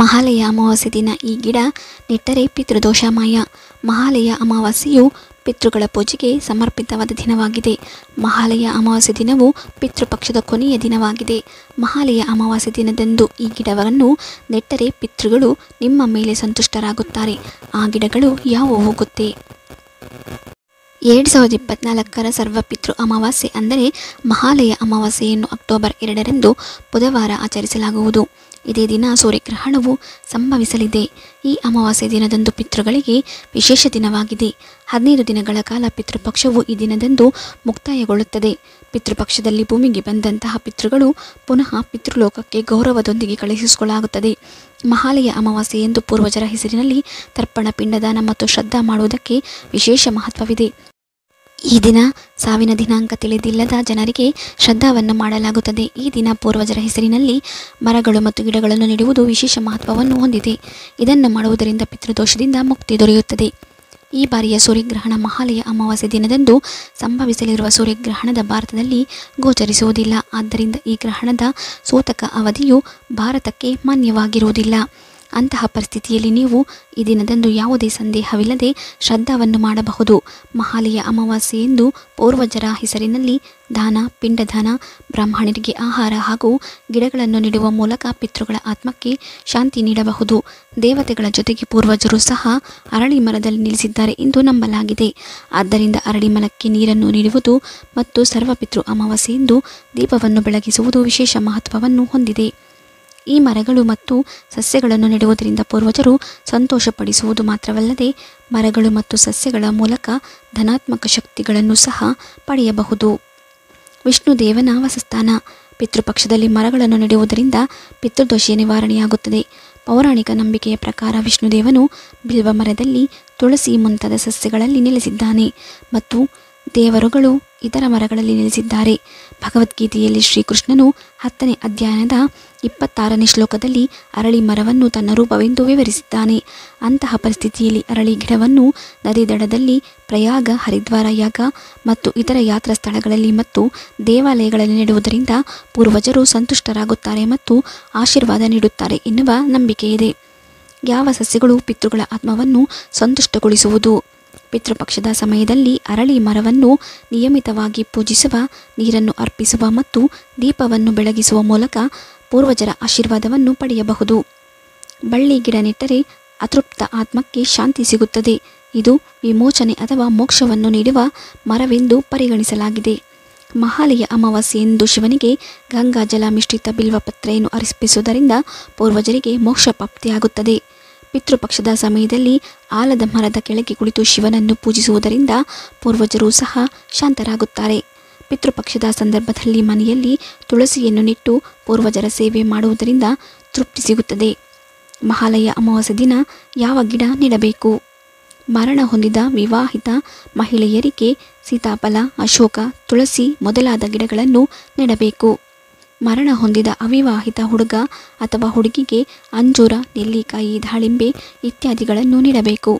ಮಹಾಲಯ ಅಮಾವಾಸ್ಯೆ ದಿನ ಈ ಗಿಡ ನೆಟ್ಟರೆ ಪಿತೃದೋಷಮಯ. ಮಹಾಲಯ ಅಮಾವಾಸ್ಯೆಯು ಪಿತೃಗಳ ಪೂಜೆಗೆ ಸಮರ್ಪಿತವಾದ ದಿನವಾಗಿದೆ. ಮಹಾಲಯ ಅಮಾವಾಸ್ಯೆ ದಿನವು ಪಿತೃಪಕ್ಷದ ಕೊನೆಯ ದಿನವಾಗಿದೆ. ಮಹಾಲಯ ಅಮಾವಾಸ್ಯೆ ದಿನದಂದು ಈ ಗಿಡವನ್ನು ನೆಟ್ಟರೆ ಪಿತೃಗಳು ನಿಮ್ಮ ಮೇಲೆ ಸಂತುಷ್ಟರಾಗುತ್ತಾರೆ. ಆ ಗಿಡಗಳು ಯಾವುವು ಗೊತ್ತೇ? 2024ರ ಸರ್ವಪಿತೃ ಅಮಾವಾಸ್ಯೆ ಅಂದರೆ ಮಹಾಲಯ ಅಮಾವಾಸ್ಯೆಯನ್ನು ಅಕ್ಟೋಬರ್ 2ರಂದು ಬುಧವಾರ ಆಚರಿಸಲಾಗುವುದು. ಇದೇ ದಿನ ಸೂರ್ಯಗ್ರಹಣವು ಸಂಭವಿಸಲಿದೆ. ಈ ಅಮಾವಾಸ್ಯೆ ದಿನದಂದು ಪಿತೃಗಳಿಗೆ ವಿಶೇಷ ದಿನವಾಗಿದೆ. 15 ದಿನಗಳ ಕಾಲ ಪಿತೃಪಕ್ಷವು ಈ ದಿನದಂದು ಮುಕ್ತಾಯಗೊಳ್ಳುತ್ತದೆ. ಪಿತೃಪಕ್ಷದಲ್ಲಿ ಭೂಮಿಗೆ ಬಂದಂತಹ ಪಿತೃಗಳು ಪುನಃ ಪಿತೃಲೋಕಕ್ಕೆ ಗೌರವದೊಂದಿಗೆ ಕಳುಹಿಸಿಕೊಳ್ಳಲಾಗುತ್ತದೆ. ಮಹಾಲಯ ಅಮಾವಾಸ್ಯೆಯಂದು ಪೂರ್ವಜರ ಹೆಸರಿನಲ್ಲಿ ತರ್ಪಣ, ಪಿಂಡದಾನ ಮತ್ತು ಶ್ರದ್ಧಾ ಮಾಡುವುದಕ್ಕೆ ವಿಶೇಷ ಮಹತ್ವವಿದೆ. ಈ ದಿನ ಸಾವಿನ ದಿನಾಂಕ ತಿಳಿದಿಲ್ಲದ ಜನರಿಗೆ ಶ್ರದ್ಧಾವನ್ನು ಮಾಡಲಾಗುತ್ತದೆ. ಈ ದಿನ ಪೂರ್ವಜರ ಹೆಸರಿನಲ್ಲಿ ಮರಗಳು ಮತ್ತು ಗಿಡಗಳನ್ನು ನೆಡುವುದು ವಿಶೇಷ ಮಹತ್ವವನ್ನು ಹೊಂದಿದೆ. ಇದನ್ನು ಮಾಡುವುದರಿಂದ ಪಿತೃದೋಷದಿಂದ ಮುಕ್ತಿ ದೊರೆಯುತ್ತದೆ. ಈ ಬಾರಿಯ ಸೂರ್ಯಗ್ರಹಣ ಮಹಾಲಯ ಅಮಾವಾಸ್ಯೆ ದಿನದಂದು ಸಂಭವಿಸಲಿರುವ ಸೂರ್ಯಗ್ರಹಣದ ಭಾರತದಲ್ಲಿ ಗೋಚರಿಸುವುದಿಲ್ಲ. ಆದ್ದರಿಂದ ಈ ಗ್ರಹಣದ ಸೂತಕ ಅವಧಿಯು ಭಾರತಕ್ಕೆ ಮಾನ್ಯವಾಗಿರುವುದಿಲ್ಲ. ಅಂತಹ ಪರಿಸ್ಥಿತಿಯಲ್ಲಿ ನೀವು ಈ ದಿನದಂದು ಯಾವುದೇ ಸಂದೇಹವಿಲ್ಲದೆ ಶ್ರದ್ಧಾವನ್ನು ಮಾಡಬಹುದು. ಮಹಾಲಯ ಅಮಾವಾಸ್ಯೆಯೆಂದು ಪೂರ್ವಜರ ಹೆಸರಿನಲ್ಲಿ ದಾನ, ಪಿಂಡದಾನ, ಬ್ರಾಹ್ಮಣರಿಗೆ ಆಹಾರ ಹಾಗೂ ಗಿಡಗಳನ್ನು ನೆಡುವ ಮೂಲಕ ಪಿತೃಗಳ ಆತ್ಮಕ್ಕೆ ಶಾಂತಿ ನೀಡಬಹುದು. ದೇವತೆಗಳ ಜೊತೆಗೆ ಪೂರ್ವಜರು ಸಹ ಅರಳಿ ಮರದಲ್ಲಿ ನಿಲ್ಲಿಸಿದ್ದಾರೆ ಎಂದು ನಂಬಲಾಗಿದೆ. ಆದ್ದರಿಂದ ಅರಳಿ ಮರಕ್ಕೆ ನೀರನ್ನು ನೀಡುವುದು ಮತ್ತು ಸರ್ವಪಿತೃ ಅಮಾವಾಸ್ಯೆಯೆಂದು ದೀಪವನ್ನು ಬೆಳಗಿಸುವುದು ವಿಶೇಷ ಮಹತ್ವವನ್ನು ಹೊಂದಿದೆ. ಈ ಮರಗಳು ಮತ್ತು ಸಸ್ಯಗಳನ್ನು ನೆಡುವುದರಿಂದ ಪೂರ್ವಜರು ಸಂತೋಷಪಡಿಸುವುದು ಮಾತ್ರವಲ್ಲದೆ ಮರಗಳು ಮತ್ತು ಸಸ್ಯಗಳ ಮೂಲಕ ಧನಾತ್ಮಕ ಶಕ್ತಿಗಳನ್ನು ಸಹ ಪಡೆಯಬಹುದು. ವಿಷ್ಣುದೇವನ ವಾಸಸ್ಥಾನ. ಪಿತೃಪಕ್ಷದಲ್ಲಿ ಮರಗಳನ್ನು ನೆಡುವುದರಿಂದ ಪಿತೃದೋಷ ನಿವಾರಣೆಯಾಗುತ್ತದೆ. ಪೌರಾಣಿಕ ನಂಬಿಕೆಯ ಪ್ರಕಾರ ವಿಷ್ಣುದೇವನು ಬಿಲ್ವ ಮರದಲ್ಲಿ, ತುಳಸಿ ಮುಂತಾದ ಸಸ್ಯಗಳಲ್ಲಿ ನೆಲೆಸಿದ್ದಾನೆ ಮತ್ತು ದೇವರುಗಳು ಇತರ ಮರಗಳಲ್ಲಿ ನೆಲೆಸಿದ್ದಾರೆ. ಭಗವದ್ಗೀತೆಯಲ್ಲಿ ಶ್ರೀಕೃಷ್ಣನು 10ನೇ ಅಧ್ಯಾಯದ 26ನೇ ಶ್ಲೋಕದಲ್ಲಿ ಅರಳಿ ಮರವನ್ನು ತನ್ನ ರೂಪವೆಂದು ವಿವರಿಸಿದ್ದಾನೆ. ಅಂತಹ ಪರಿಸ್ಥಿತಿಯಲ್ಲಿ ಅರಳಿ ಗಿಡವನ್ನು ನದಿ ದಡದಲ್ಲಿ, ಪ್ರಯಾಗ, ಹರಿದ್ವಾರ ಯಾಗ ಮತ್ತು ಇತರ ಯಾತ್ರಾ ಸ್ಥಳಗಳಲ್ಲಿ ಮತ್ತು ದೇವಾಲಯಗಳಲ್ಲಿ ನೆಡುವುದರಿಂದ ಪೂರ್ವಜರು ಸಂತುಷ್ಟರಾಗುತ್ತಾರೆ ಮತ್ತು ಆಶೀರ್ವಾದ ನೀಡುತ್ತಾರೆ ಎನ್ನುವ ನಂಬಿಕೆಯಿದೆ. ಯಾವ ಸಸ್ಯಗಳು ಪಿತೃಗಳ ಆತ್ಮವನ್ನು ಸಂತುಷ್ಟಗೊಳಿಸುವುದು? ಪಿತೃಪಕ್ಷದ ಸಮಯದಲ್ಲಿ ಅರಳಿ ಮರವನ್ನು ನಿಯಮಿತವಾಗಿ ಪೂಜಿಸುವ, ನೀರನ್ನು ಅರ್ಪಿಸುವ ಮತ್ತು ದೀಪವನ್ನು ಬೆಳಗಿಸುವ ಮೂಲಕ ಪೂರ್ವಜರ ಆಶೀರ್ವಾದವನ್ನು ಪಡೆಯಬಹುದು. ಬಳ್ಳಿ ಗಿಡ ನೆಟ್ಟರೆ ಅತೃಪ್ತ ಆತ್ಮಕ್ಕೆ ಶಾಂತಿ ಸಿಗುತ್ತದೆ. ಇದು ವಿಮೋಚನೆ ಅಥವಾ ಮೋಕ್ಷವನ್ನು ನೀಡುವ ಮರವೆಂದು ಪರಿಗಣಿಸಲಾಗಿದೆ. ಮಹಾಲಯ ಅಮಾವಾಸ್ಯೆಯಂದು ಶಿವನಿಗೆ ಗಂಗಾಜಲ ಮಿಶ್ರಿತ ಬಿಲ್ವಪತ್ರೆಯನ್ನು ಅರ್ಪಿಸುವುದರಿಂದ ಪೂರ್ವಜರಿಗೆ ಮೋಕ್ಷ ಪ್ರಾಪ್ತಿಯಾಗುತ್ತದೆ. ಪಿತೃಪಕ್ಷದ ಸಮಯದಲ್ಲಿ ಆಲದ ಮರದ ಕೆಳಗೆ ಕುಳಿತು ಶಿವನನ್ನು ಪೂಜಿಸುವುದರಿಂದ ಪೂರ್ವಜರು ಸಹ ಶಾಂತರಾಗುತ್ತಾರೆ. ಪಿತೃಪಕ್ಷದ ಸಂದರ್ಭದಲ್ಲಿ ಮನೆಯಲ್ಲಿ ತುಳಸಿಯನ್ನು ನೆಟ್ಟು ಪೂರ್ವಜರ ಸೇವೆ ಮಾಡುವುದರಿಂದ ತೃಪ್ತಿ ಸಿಗುತ್ತದೆ. ಮಹಾಲಯ ಅಮಾವಾಸ್ಯೆ ದಿನ ಯಾವ ಗಿಡ ನೆಡಬೇಕು? ಮರಣ ಹೊಂದಿದ ವಿವಾಹಿತ ಮಹಿಳೆಯರಿಗೆ ಸೀತಾಫಲ, ಅಶೋಕ, ತುಳಸಿ ಮೊದಲಾದ ಗಿಡಗಳನ್ನು ನೆಡಬೇಕು. ಮರಣ ಹೊಂದಿದ ಅವಿವಾಹಿತ ಹುಡುಗ ಅಥವಾ ಹುಡುಗಿಗೆ ಅಂಜೂರ, ನೆಲ್ಲಿಕಾಯಿ, ದಾಳಿಂಬೆ ಇತ್ಯಾದಿಗಳನ್ನು ನೆಡಬೇಕು.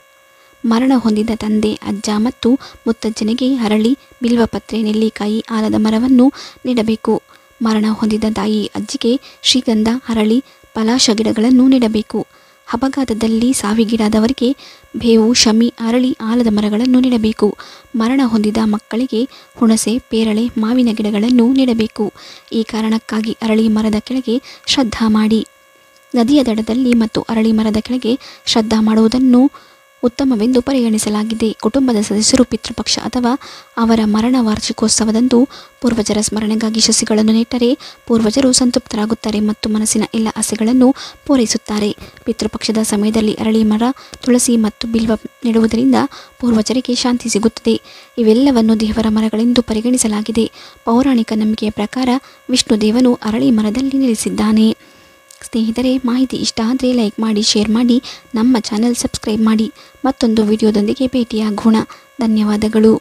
ಮರಣ ಹೊಂದಿದ ತಂದೆ, ಅಜ್ಜ ಮತ್ತು ಮುತ್ತಜ್ಜನಿಗೆ ಅರಳಿ, ಬಿಲ್ವಪತ್ರೆ, ನೆಲ್ಲಿಕಾಯಿ, ಆಲದ ಮರವನ್ನು ನೆಡಬೇಕು. ಮರಣ ಹೊಂದಿದ ತಾಯಿ, ಅಜ್ಜಿಗೆ ಶ್ರೀಗಂಧ, ಅರಳಿ, ಪಲಾಶ ಗಿಡಗಳನ್ನು ನೆಡಬೇಕು. ಅಪಘಾತದಲ್ಲಿ ಸಾವಿಗೀಡಾದವರಿಗೆ ಬೇವು, ಶಮಿ, ಅರಳಿ, ಆಲದ ಮರಗಳನ್ನು ನೆಡಬೇಕು. ಮರಣ ಹೊಂದಿದ ಮಕ್ಕಳಿಗೆ ಹುಣಸೆ, ಪೇರಳೆ, ಮಾವಿನ ಗಿಡಗಳನ್ನು ನೆಡಬೇಕು. ಈ ಕಾರಣಕ್ಕಾಗಿ ಅರಳಿ ಮರದ ಕೆಳಗೆ ಶ್ರದ್ಧಾ ಮಾಡಿ. ನದಿಯ ದಡದಲ್ಲಿ ಮತ್ತು ಅರಳಿ ಮರದ ಕೆಳಗೆ ಶ್ರದ್ಧಾ ಮಾಡುವುದನ್ನು ಉತ್ತಮವೆಂದು ಪರಿಗಣಿಸಲಾಗಿದೆ. ಕುಟುಂಬದ ಸದಸ್ಯರು ಪಿತೃಪಕ್ಷ ಅಥವಾ ಅವರ ಮರಣ ವಾರ್ಷಿಕೋತ್ಸವದಂದು ಪೂರ್ವಜರ ಸ್ಮರಣೆಗಾಗಿ ಸಸಿಗಳನ್ನು ನೆಟ್ಟರೆ ಪೂರ್ವಜರು ಸಂತೃಪ್ತರಾಗುತ್ತಾರೆ ಮತ್ತು ಮನಸ್ಸಿನ ಎಲ್ಲ ಆಸೆಗಳನ್ನು ಪೂರೈಸುತ್ತಾರೆ. ಪಿತೃಪಕ್ಷದ ಸಮಯದಲ್ಲಿ ಅರಳಿ ಮರ, ತುಳಸಿ ಮತ್ತು ಬಿಲ್ವ ನೆಡುವುದರಿಂದ ಪೂರ್ವಜರಿಗೆ ಶಾಂತಿ ಸಿಗುತ್ತದೆ. ಇವೆಲ್ಲವನ್ನು ದೇವರ ಮರಗಳೆಂದು ಪರಿಗಣಿಸಲಾಗಿದೆ. ಪೌರಾಣಿಕ ನಂಬಿಕೆಯ ಪ್ರಕಾರ ವಿಷ್ಣುದೇವನು ಅರಳಿ ಮರದಲ್ಲಿ ನೆಲೆಸಿದ್ದಾನೆ. ಸ್ನೇಹಿತರೆ, ಮಾಹಿತಿ ಇಷ್ಟ ಆದರೆ ಲೈಕ್ ಮಾಡಿ, ಶೇರ್ ಮಾಡಿ, ನಮ್ಮ ಚಾನೆಲ್ ಸಬ್ಸ್ಕ್ರೈಬ್ ಮಾಡಿ. ಮತ್ತೊಂದು ವಿಡಿಯೋದೊಂದಿಗೆ ಭೇಟಿಯಾಗೋಣ. ಧನ್ಯವಾದಗಳು.